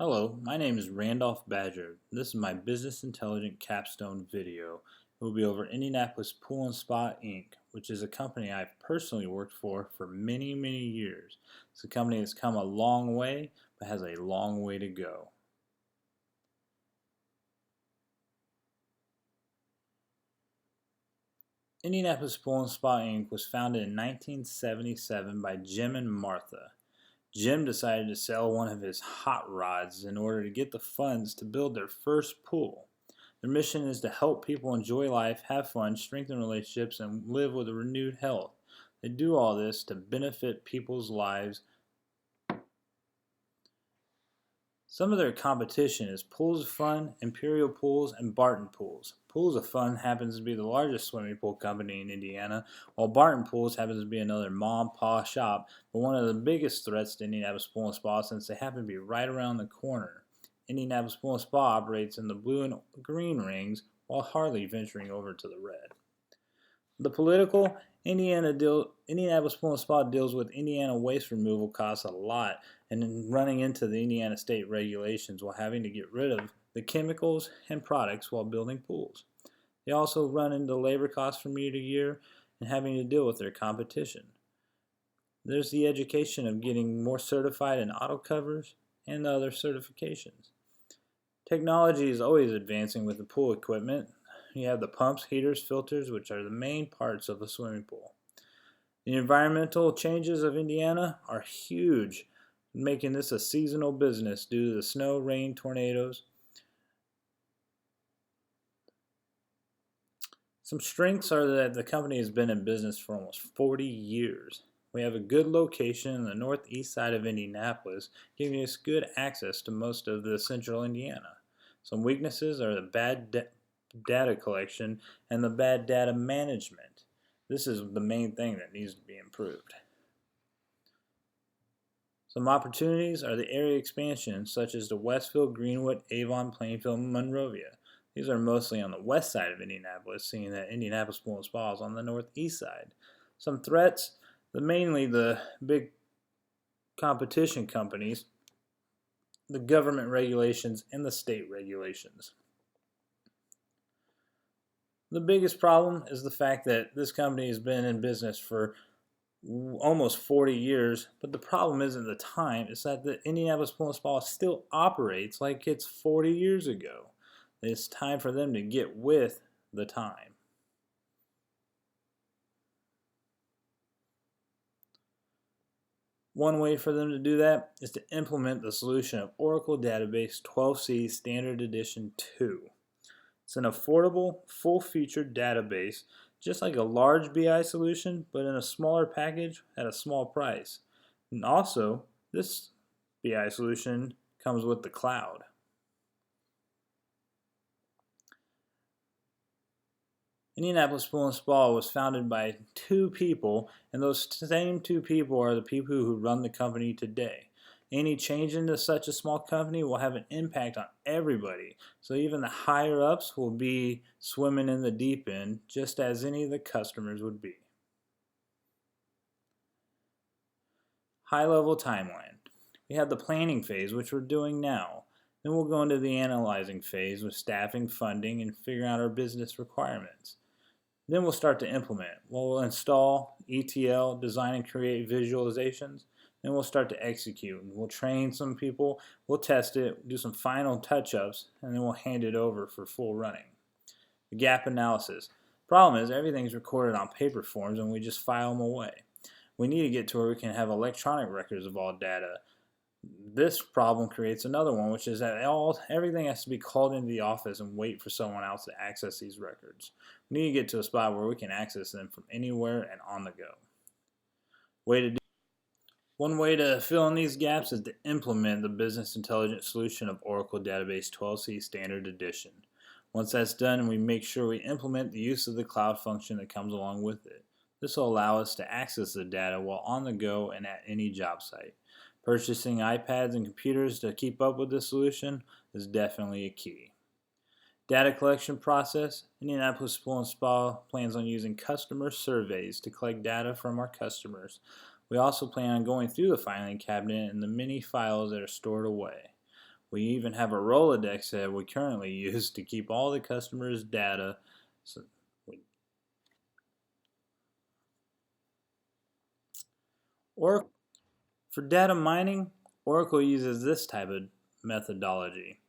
Hello, my name is Randolph Badger. This is my Business Intelligent Capstone video. It will be over Indianapolis Pool and Spa Inc., which is a company I've personally worked for many, many years. It's a company that's come a long way, but has a long way to go. Indianapolis Pool and Spa Inc. was founded in 1977 by Jim and Martha. Jim decided to sell one of his hot rods in order to get the funds to build their first pool. Their mission is to help people enjoy life, have fun, strengthen relationships, and live with a renewed health. They do all this to benefit people's lives. Some of their competition is Pools of Fun, Imperial Pools, and Barton Pools. Pools of Fun happens to be the largest swimming pool company in Indiana, while Barton Pools happens to be another mom-pa shop, but one of the biggest threats to Indianapolis Pool and Spa since they happen to be right around the corner. Indianapolis Pool and Spa operates in the blue and green rings, while hardly venturing over to the red. The political Indianapolis Pool and Spa deals with Indiana waste removal costs a lot and running into the Indiana state regulations while having to get rid of the chemicals and products while building pools. They also run into labor costs from year to year and having to deal with their competition. There's the education of getting more certified in auto covers and other certifications. Technology is always advancing with the pool equipment. You have the pumps, heaters, filters, which are the main parts of a swimming pool. The environmental changes of Indiana are huge, making this a seasonal business due to the snow, rain, tornadoes. Some strengths are that the company has been in business for almost 40 years. We have a good location in the northeast side of Indianapolis, giving us good access to most of the central Indiana. Some weaknesses are the bad data collection and the bad data management. This is the main thing that needs to be improved. Some opportunities are the area expansion, such as the Westfield, Greenwood, Avon, Plainfield, and Monrovia. These are mostly on the west side of Indianapolis, seeing that Indianapolis Pool and Spa is on the northeast side. Some threats, mainly the big competition companies, the government regulations, and the state regulations. The biggest problem is the fact that this company has been in business for almost 40 years, but the problem isn't the time, it's that the Indianapolis Pool and Spa still operates like it's 40 years ago. It's time for them to get with the time. One way for them to do that is to implement the solution of Oracle Database 12c Standard Edition 2. It's an affordable, full-featured database, just like a large BI solution, but in a smaller package at a small price. And also, this BI solution comes with the cloud. Indianapolis Pool and Spa was founded by two people, and those same two people are the people who run the company today. Any change into such a small company will have an impact on everybody, so even the higher ups will be swimming in the deep end, just as any of the customers would be. High-level timeline. We have the planning phase, which we're doing now. Then we'll go into the analyzing phase with staffing, funding, and figuring out our business requirements. Then we'll start to implement. We'll install ETL, design and create visualizations. Then we'll start to execute. We'll train some people, we'll test it, do some final touch-ups, and then we'll hand it over for full running. The gap analysis. Problem is everything's recorded on paper forms and we just file them away. We need to get to where we can have electronic records of all data. This problem creates another one, which is that everything has to be called into the office and wait for someone else to access these records. We need to get to a spot where we can access them from anywhere and on the go. One way to fill in these gaps is to implement the business intelligence solution of Oracle Database 12c Standard Edition. Once that's done, we make sure we implement the use of the cloud function that comes along with it. This will allow us to access the data while on the go and at any job site. Purchasing iPads and computers to keep up with this solution is definitely a key. Data collection process. Indianapolis Pool and Spa plans on using customer surveys to collect data from our customers. We also plan on going through the filing cabinet and the many files that are stored away. We even have a Rolodex that we currently use to keep all the customers' data. So or for data mining, Oracle uses this type of methodology.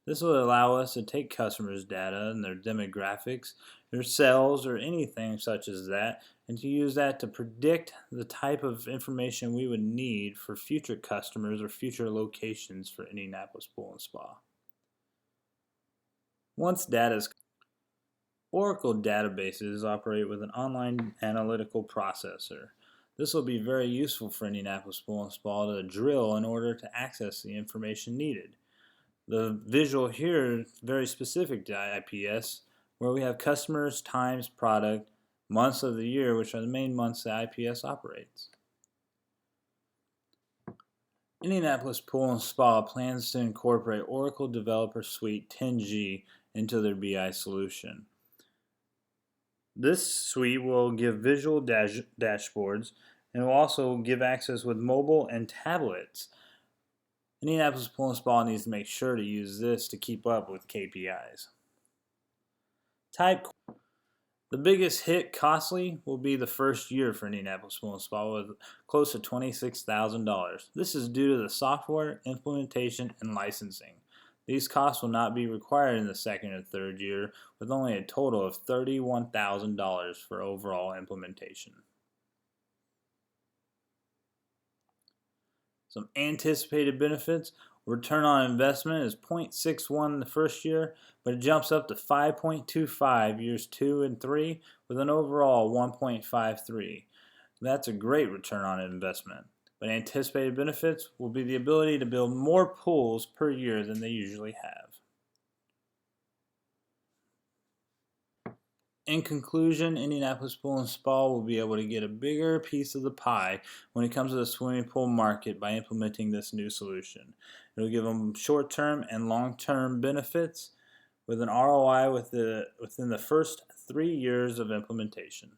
This will allow us to take customers' data and their demographics, their sales, or anything such as that, and to use that to predict the type of information we would need for future customers or future locations for Indianapolis Pool and Spa. Once data is Oracle databases operate with an online analytical processor. This will be very useful for Indianapolis Pool and Spa to drill in order to access the information needed. The visual here is very specific to IPS, where we have customers, times, product, months of the year, which are the main months that IPS operates. Indianapolis Pool and Spa plans to incorporate Oracle Developer Suite 10G into their BI solution. This suite will give visual dashboards and will also give access with mobile and tablets. Indianapolis Pool and Spa needs to make sure to use this to keep up with KPIs. Type The biggest hit costly will be the first year for Indianapolis Pool and Spa with close to $26,000. This is due to the software, implementation, and licensing. These costs will not be required in the second and third year, with only a total of $31,000 for overall implementation. Some anticipated benefits. Return on investment is 0.61 the first year, but it jumps up to 5.25 years 2 and 3 with an overall 1.53. That's a great return on investment. But anticipated benefits will be the ability to build more pools per year than they usually have. In conclusion, Indianapolis Pool and Spa will be able to get a bigger piece of the pie when it comes to the swimming pool market by implementing this new solution. It will give them short-term and long-term benefits with an ROI within the first 3 years of implementation.